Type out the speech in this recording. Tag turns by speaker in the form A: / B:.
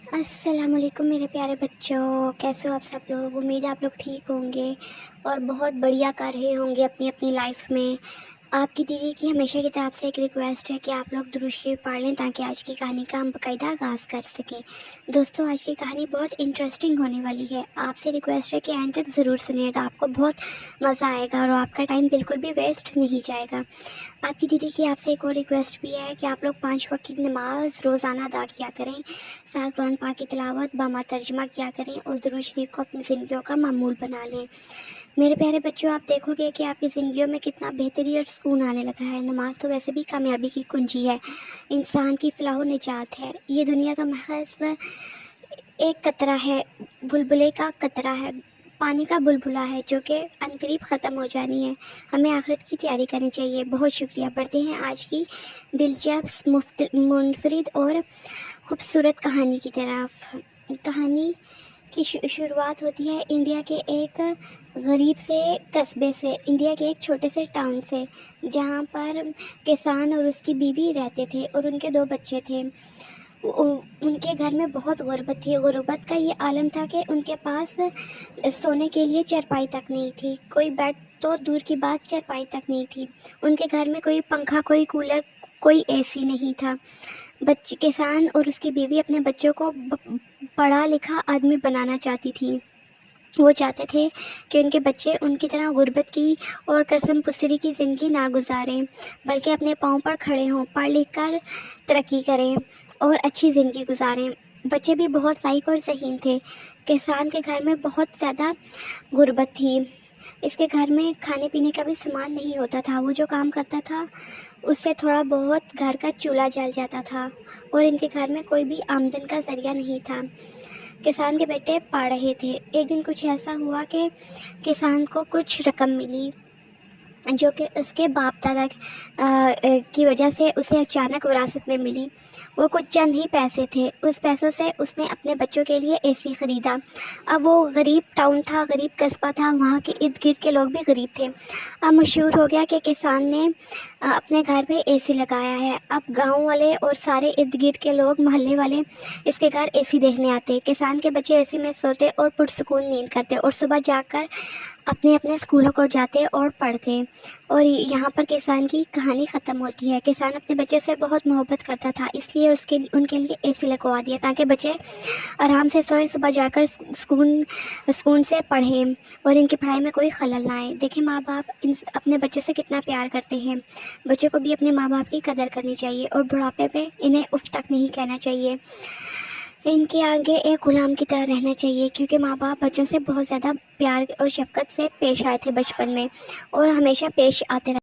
A: السلام علیکم میرے پیارے بچوں، کیسے ہو آپ سب لوگ؟ امید ہے آپ لوگ ٹھیک ہوں گے اور بہت بڑھیا کر رہے ہوں گے اپنی اپنی لائف میں۔ آپ کی دیدی کی ہمیشہ کی طرف سے ایک ریکویسٹ ہے کہ آپ لوگ درود شریف پڑھ لیں تاکہ آج کی کہانی کا ہم باقاعدہ آغاز کر سکیں۔ دوستوں، آج کی کہانی بہت انٹرسٹنگ ہونے والی ہے۔ آپ سے ریکویسٹ ہے کہ اینڈ تک ضرور سنیے گا، آپ کو بہت مزہ آئے گا اور آپ کا ٹائم بالکل بھی ویسٹ نہیں جائے گا۔ آپ کی دیدی کی آپ سے ایک اور ریکویسٹ بھی ہے کہ آپ لوگ 5 وقت کی نماز روزانہ ادا کیا کریں، ساتھ قرآن پاک کی تلاوت بامع ترجمہ کیا کریں اور درود شریف کو اپنی زندگیوں کا معمول بنا لیں۔ میرے پیارے بچوں، آپ دیکھو گے کہ آپ کی زندگیوں میں کتنا بہتری اور سکون آنے لگا ہے۔ نماز تو ویسے بھی کامیابی کی کنجی ہے، انسان کی فلاح و نجات ہے۔ یہ دنیا تو محض ایک قطرہ ہے، بلبلے کا قطرہ ہے، پانی کا بلبلا ہے جو کہ عنقریب ختم ہو جانی ہے۔ ہمیں آخرت کی تیاری کرنی چاہیے۔ بہت شکریہ۔ بڑھتے ہیں آج کی دلچسپ، منفرد اور خوبصورت کہانی کی طرف۔ کہانی کی شروعات ہوتی ہے انڈیا کے ایک غریب سے قصبے سے، انڈیا کے ایک چھوٹے سے ٹاؤن سے، جہاں پر کسان اور اس کی بیوی رہتے تھے اور ان کے 2 بچے تھے۔ ان کے گھر میں بہت غربت تھی۔ غربت کا یہ عالم تھا کہ ان کے پاس سونے کے لیے چرپائی تک نہیں تھی، کوئی بیڈ تو دور کی بات چرپائی تک نہیں تھی۔ ان کے گھر میں کوئی پنکھا، کوئی کولر، کوئی اے سی نہیں تھا۔ کسان اور اس کی بیوی اپنے بچوں کو پڑھا لکھا آدمی بنانا چاہتی تھی۔ وہ چاہتے تھے کہ ان کے بچے ان کی طرح غربت کی اور قسم پسری کی زندگی نہ گزاریں، بلکہ اپنے پاؤں پر کھڑے ہوں، پڑھ لکھ کر ترقی کریں اور اچھی زندگی گزاریں۔ بچے بھی بہت لائق اور ذہین تھے۔ کسان کے گھر میں بہت زیادہ غربت تھی۔ اس کے گھر میں کھانے پینے کا بھی سامان نہیں ہوتا تھا۔ وہ جو کام کرتا تھا اس سے تھوڑا بہت گھر کا چولہا جل جاتا تھا اور ان کے گھر میں کوئی بھی آمدن کا ذریعہ نہیں تھا۔ کسان کے بیٹے پڑھ رہے تھے۔ ایک دن کچھ ایسا ہوا کہ کسان کو کچھ رقم ملی جو کہ اس کے باپ دادا کی وجہ سے اسے اچانک وراثت میں ملی۔ وہ کچھ چند ہی پیسے تھے۔ اس پیسوں سے اس نے اپنے بچوں کے لیے اے سی خریدا۔ اب وہ غریب ٹاؤن تھا، غریب قصبہ تھا، وہاں کے ارد گرد کے لوگ بھی غریب تھے۔ اب مشہور ہو گیا کہ کسان نے اپنے گھر پہ اے سی لگایا ہے۔ اب گاؤں والے اور سارے ارد گرد کے لوگ، محلے والے اس کے گھر اے سی دیکھنے آتے۔ کسان کے بچے اے سی میں سوتے اور پرسکون نیند کرتے اور صبح جا کر اپنے اپنے اسکولوں کو جاتے اور پڑھتے۔ اور یہاں پر کسان کی کہانی ختم ہوتی ہے۔ کسان اپنے بچے سے بہت محبت کرتا تھا، اس لیے ان کے لیے اے سی لگوا دیا تاکہ بچے آرام سے سوئیں، صبح جا کر سکون سے پڑھیں اور ان کی پڑھائی میں کوئی خلل نہ آئے۔ دیکھیں ماں باپ اپنے بچوں سے کتنا پیار کرتے ہیں۔ بچوں کو بھی اپنے ماں باپ کی قدر کرنی چاہیے اور بڑھاپے میں انہیں اف تک نہیں کہنا چاہیے۔ ان کے آگے ایک غلام کی طرح رہنا چاہیے، کیونکہ ماں باپ بچوں سے بہت زیادہ پیار اور شفقت سے پیش آئے تھے بچپن میں اور ہمیشہ پیش آتے رہے۔